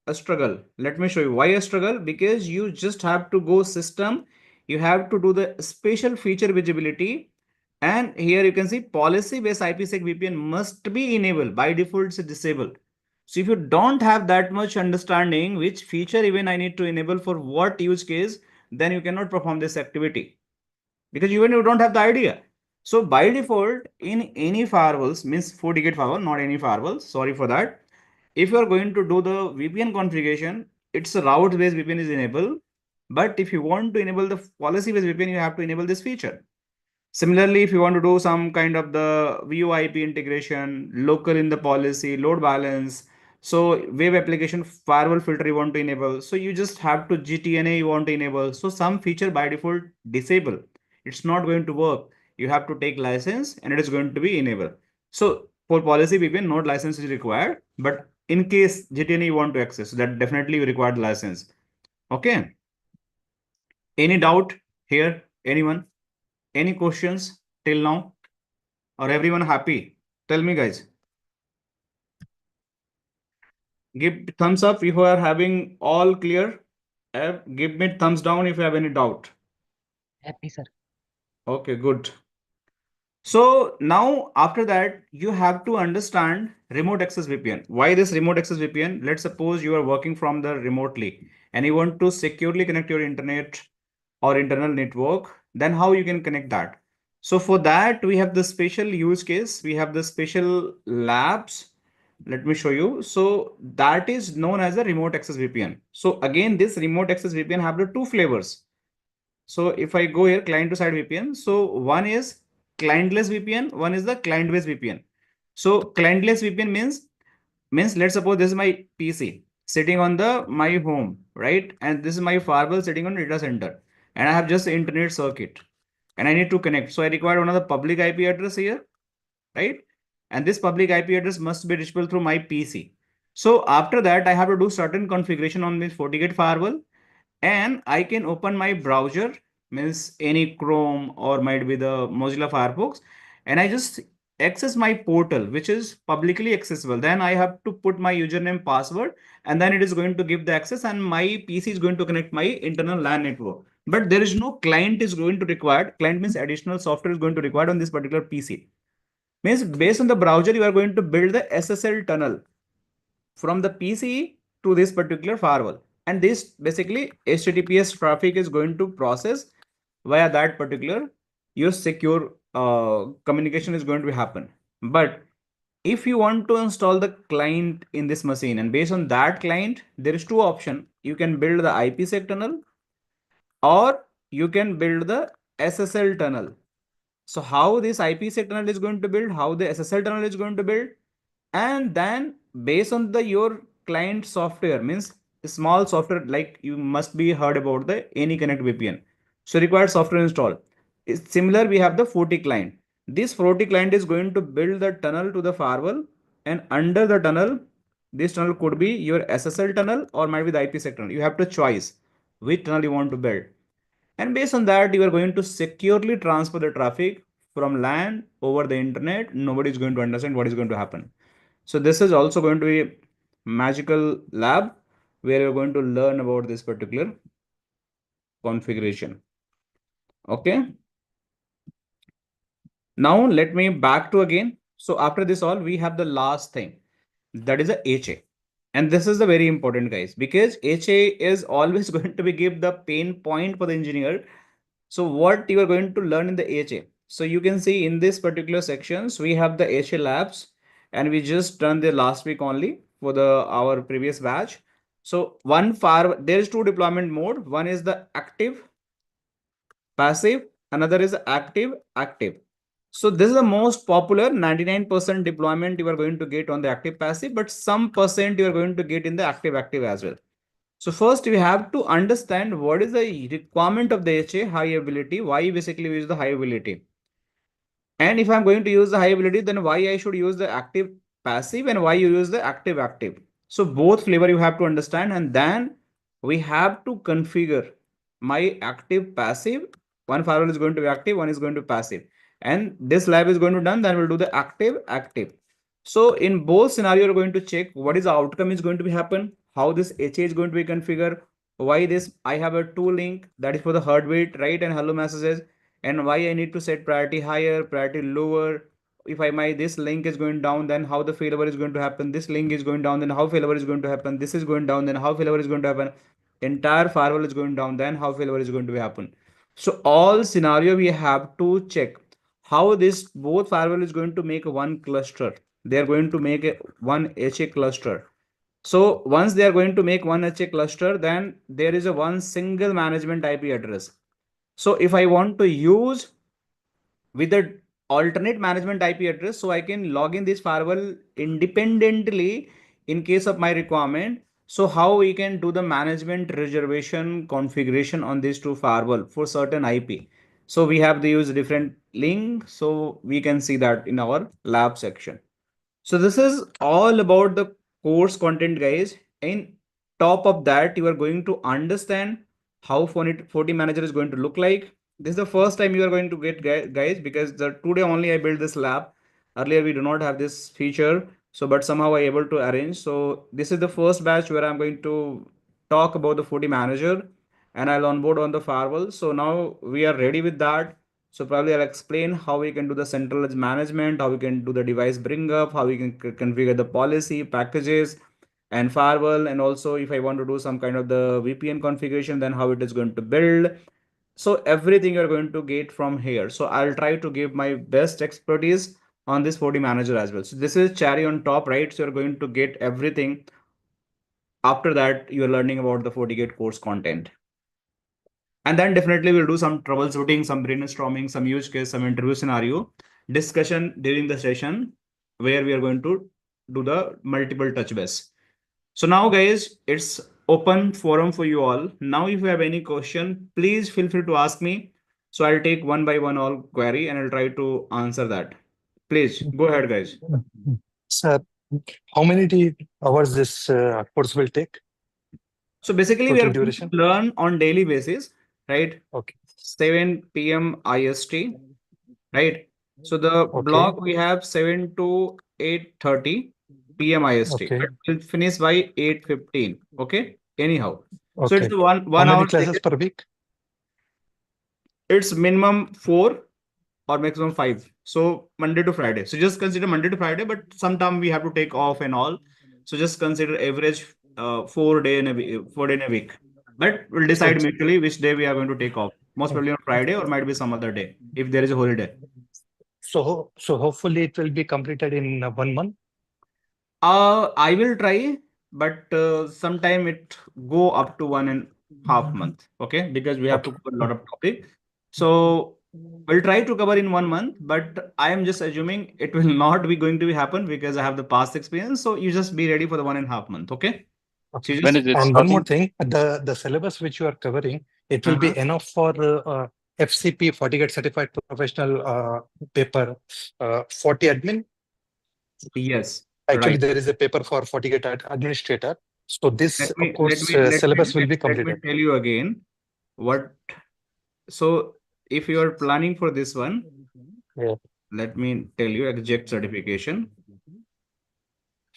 a struggle. Let me show you why a struggle. Because you just have to go system, you have to do the special feature visibility. And here you can see policy based IPsec VPN must be enabled. By default, it's disabled. So if you don't have that much understanding which feature even I need to enable for what use case, then you cannot perform this activity because even you don't have the idea. So by default, in any firewalls, means FortiGate firewall, not any firewall, sorry for that. If you are going to do the VPN configuration, it's a route-based VPN is enabled. But if you want to enable the policy-based VPN, you have to enable this feature. Similarly, if you want to do some kind of the VoIP integration, local in the policy, load balance, so web application firewall filter you want to enable, so you just have to GTNA you want to enable. So some feature by default disable. It's not going to work. You have to take license and it is going to be enabled. So for policy VPN, no license is required. But in case GTNA you want to access, that definitely you require the license. Okay. Any doubt here? Anyone? Any questions till now? Or everyone happy? Tell me, guys. Give thumbs up if you are having all clear. Give me thumbs down if you have any doubt. Happy, sir. Okay, good. So now after that, you have to understand remote access VPN. Why this remote access VPN? Let's suppose you are working from the remotely and you want to securely connect your internet or internal network, then how you can connect that? So for that, we have the special use case. We have the special labs. Let me show you. So that is known as a remote access VPN. So again, this remote access VPN have the two flavors. So if I go here, client to side VPN. So one is clientless VPN, one is the client-based VPN. So clientless VPN means let's suppose this is my PC sitting on the my home, right? And this is my firewall sitting on data center, and I have just the internet circuit, and I need to connect. So I require one of the public IP address here, right? And this public IP address must be reachable through my PC. So after that, I have to do certain configuration on this FortiGate firewall, and I can open my browser, means any Chrome or might be the Mozilla Firefox, and I just access my portal, which is publicly accessible. Then I have to put my username password, and then it is going to give the access, and my PC is going to connect my internal LAN network. But there is no client is going to required. Client means additional software is going to required on this particular PC. Means based on the browser, you are going to build the SSL tunnel from the PC to this particular firewall. And this basically HTTPS traffic is going to process via that particular your secure communication is going to happen. But if you want to install the client in this machine and based on that client, there is two options. You can build the IPsec tunnel or you can build the SSL tunnel. So how this IPsec tunnel is going to build, how the SSL tunnel is going to build, and then based on the your client software means small software, like you must be heard about the AnyConnect VPN. So required software install. It's similar, we have the Forti client. This Forti client is going to build the tunnel to the firewall, and under the tunnel, this tunnel could be your SSL tunnel or might be the IPsec tunnel. You have to choose which tunnel you want to build. And based on that, you are going to securely transfer the traffic from LAN over the internet. Nobody is going to understand what is going to happen. So this is also going to be magical lab where you're going to learn about this particular configuration. Okay. Now let me back to again. So after this all, we have the last thing, that is a HA. And this is the very important, guys, because HA is always going to be give the pain point for the engineer. So what you are going to learn in the HA? So you can see in this particular sections, we have the HA labs, and we just done the last week only for the our previous batch. So there is two deployment mode. One is the active, passive, another is active, active. So this is the most popular 99% deployment you are going to get on the active passive, but some percent you are going to get in the active active as well. So first we have to understand what is the requirement of the HA high availability, why basically we use the high availability. And if I'm going to use the high availability, then why I should use the active passive and why you use the active active. So both flavor you have to understand, and then we have to configure my active passive. One firewall is going to be active, one is going to be passive. And this lab is going to done, then we'll do the active active. So in both scenario, you're going to check what is the outcome is going to be happen, how this HA is going to be configured, why this I have a two link that is for the heartbeat, right, and hello messages, and why I need to set priority higher, priority lower. If my this link is going down, then how the failover is going to happen. This link is going down, then how failover is going to happen. This is going down, then how failover is going to happen. Entire firewall is going down, then how failover is going to happen. So all scenario we have to check how this both firewall is going to make one cluster. They are going to make one HA cluster. So once they are going to make one HA cluster, then there is a one single management IP address. So if I want to use with the alternate management IP address, so I can log in this firewall independently in case of my requirement. So how we can do the management reservation configuration on these two firewall for certain IP. So we have to use different link. So we can see that in our lab section. So this is all about the course content, guys. In top of that, you are going to understand how Forti Manager is going to look like. This is the first time you are going to get, guys, because today only I built this lab. Earlier we do not have this feature. So but somehow I able to arrange. So this is the first batch where I'm going to talk about the Forti Manager, and I'll onboard on the firewall. So now we are ready with that. So probably I'll explain how we can do the centralized management, how we can do the device bring up, how we can configure the policy, packages, and firewall. And also if I want to do some kind of the VPN configuration, then how it is going to build. So everything you're going to get from here. So I'll try to give my best expertise on this Forti Manager as well. So this is cherry on top, right? So you're going to get everything. After that, you're learning about the FortiGate course content. And then definitely we'll do some troubleshooting, some brainstorming, some use case, some interview scenario discussion during the session where we are going to do the multiple touch base. So now guys, it's open forum for you all. Now, if you have any question, please feel free to ask me. So I'll take one by one all query and I'll try to answer that. Please go ahead, guys. Sir, how many hours this course will take? So basically we Total are going duration? to learn on daily basis, right? Okay. 7 p.m. IST, right? So the block we have 7 to 8:30 p.m. IST. Okay. But we'll finish by 8:15. Okay. Anyhow. So Okay. it's one How many hour. classes per week? It's minimum 4 or maximum 5. So Monday to Friday. So just consider Monday to Friday, but sometime we have to take off and all. So just consider average 4 day in a week, 4 day in a week. But we'll decide mutually which day we are going to take off. Most probably on Friday or might be some other day if there is a holiday. So hopefully it will be completed in 1 month. I will try, but sometime it go up to 1.5 month. Okay, because we have to cover a lot of topic. So we'll try to cover in 1 month, but I am just assuming it will not be going to be happen because I have the past experience. So you just be ready for the 1.5 month. Okay. So you When just, is it And one more starting? thing, the syllabus which you are covering, it will be enough for FCP, FortiGate Certified Professional paper, FortiAdmin. yes. Actually, Right. there is a paper for FortiGate Administrator. So this, Let of me course, let me syllabus will be let me completed. tell you again what. So if you are planning for this one, Yeah. let me tell you exact certification.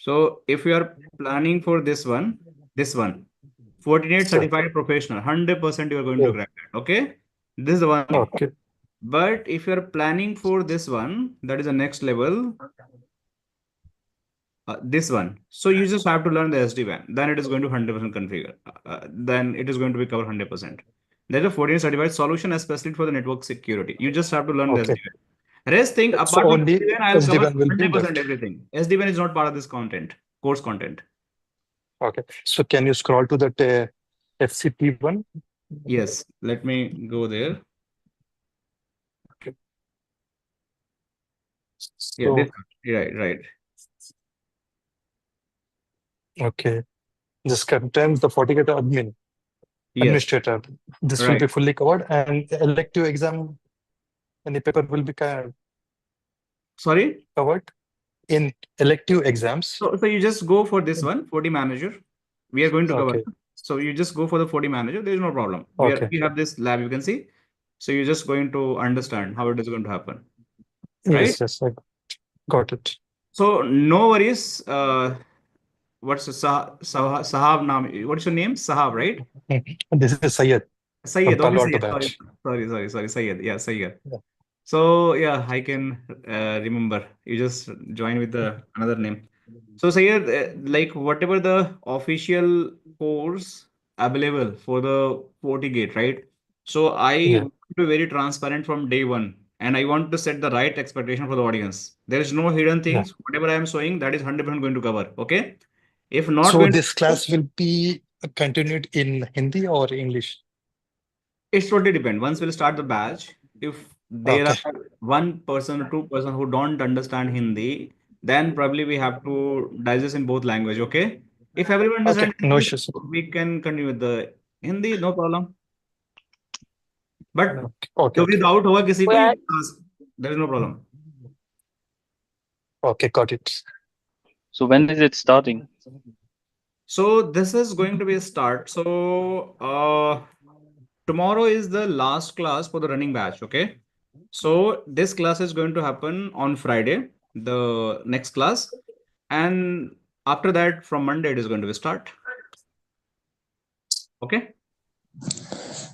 So if you are planning for this one, Fortinet Sure. certified professional, 100% you are going to Oh, crack it. Okay, this is the one. okay. But if you are planning for this one, that is the next level. This one. So you just have to learn the SD-WAN. Then it is going to 100% configure. Then it is going to be covered 100%. There's a Fortinet certified solution, especially for the network security. You just have to learn the Okay. SD-WAN. Rest thing, So apart from only SD-WAN, I'll cover SD-WAN will be 100% left. everything. SD-WAN is not part of this course content. Okay. So can you scroll to that FCP1? Yes, let me go there. Okay. Yeah, So, this one. Right. okay. This contains the FortiGate admin, Yes, administrator. This will right. be fully covered, and elective exam, any paper will be Sorry. covered in elective exams. So you just go for this one, Forti manager. We are going to cover. Okay. So you just go for the Forti manager. There is no problem. Okay. We have this lab, you can see. So you're just going to understand how it is going to happen, Yes, right? yes, I got it. So no worries. What's the Sahab name? What's your name? Sahab, right? This is Syed Syed. from Only Palo Alto Syed. batch. Sorry. Syed. Yeah, Syed. Yeah. So yeah, I can remember. You just join with the another name. So Syed, like whatever the official course available for the FortiGate, right? So I Yeah. want to be very transparent from day one, and I want to set the right expectation for the audience. There is no hidden Yeah. things. Whatever I am showing, that is 100% going to cover. Okay. If not So going to this class will be continued in Hindi or English? It's totally depend. Once we'll start the batch, if there Okay. are one person or two person who don't understand Hindi, then probably we have to digest in both language. Okay. If everyone Okay. understands No Hindi, issues. we can continue with the Hindi, no problem. But Okay. क्योंकि Okay. doubt होगा किसी को, you can ask. There is no problem. Okay. Got it. So when is it starting? So this is going to be a start. So tomorrow is the last class for the running batch. Okay. So this class is going to happen on Friday, the next class. And after that, from Monday, it is going to be start. Okay.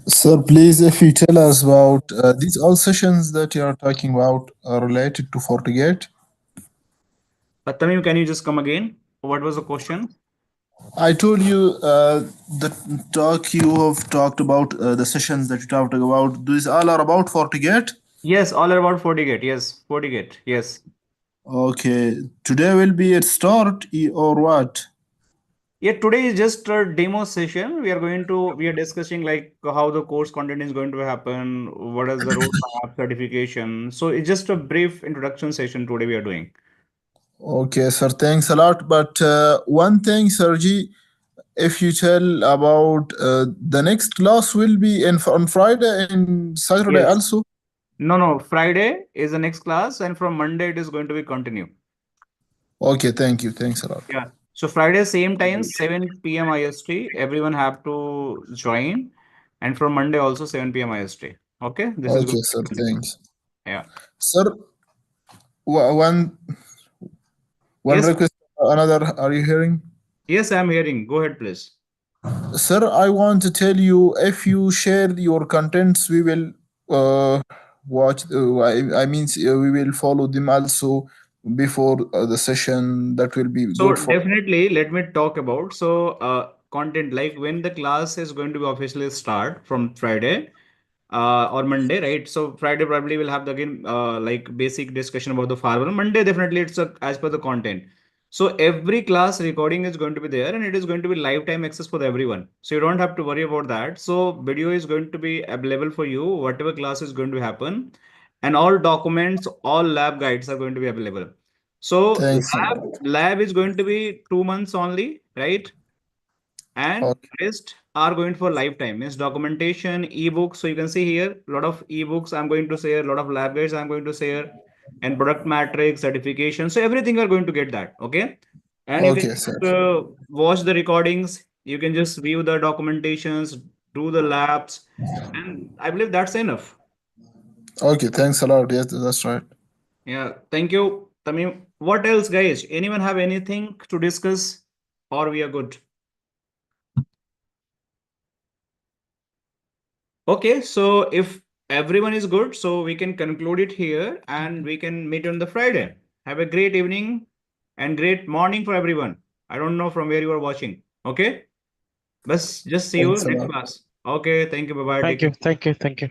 Sir, please, if you tell us about these all sessions that you are talking about are related to FortiGate. But Tamim, can you just come again? What was the question? I told you the talk you have talked about, the sessions that you talked about, these all are about FortiGate? Yes, all about FortiGate. Yes, FortiGate. Yes. Okay. Today will be a start or what? Yeah, today is just a demo session. We are discussing like how the course content is going to happen, what is the roadmap, certification. So it's just a brief introduction session today we are doing. Okay, sir. Thanks a lot. But one thing, Sergi, if you tell about the next class will be on Friday and Saturday Yes. also. No. Friday is the next class, and from Monday it is going to be continue. Okay, thank you. Thanks a lot. Yeah. So Friday, same time, 7 p.m. IST. Everyone have to join. And from Monday also 7 p.m. IST. Okay. This is Okay, good. sir. Thanks. Yeah. Sir, one Yes. request, another. Are you hearing? Yes, I'm hearing. Go ahead, please. Sir, I want to tell you, if you share your contents, we will watch. I mean, we will follow them also before the session. That will be So good for. definitely, let me talk about content, like when the class is going to be officially start from Friday or Monday, right? So Friday probably will have again like basic discussion about the firewall. Monday definitely it's as per the content. So every class recording is going to be there and it is going to be lifetime access for everyone. So you don't have to worry about that. So video is going to be available for you, whatever class is going to happen, and all documents, all lab guides are going to be available. So Thanks. lab is going to be 2 months only, right? And Okay. rest are going for lifetime. Means documentation, ebooks. So you can see here a lot of ebooks I'm going to share, a lot of lab guides I'm going to share, and product matrix, certification. So everything you're going to get that. Okay. And you can Okay, just, sir. watch the recordings. You can just view the documentations, do the labs, and I believe that's enough. Okay, thanks a lot. Yes, that's right. Yeah. Thank you, Tamim. what else, guys? Anyone have anything to discuss, or we are good? Okay, so if everyone is good, so we can conclude it here and we can meet on the Friday. Have a great evening and great morning for everyone. I don't know from where you are watching. Okay, just see you Thanks a next lot. class. Okay, thank you. Bye bye. Thank you. Thank you. Thank you.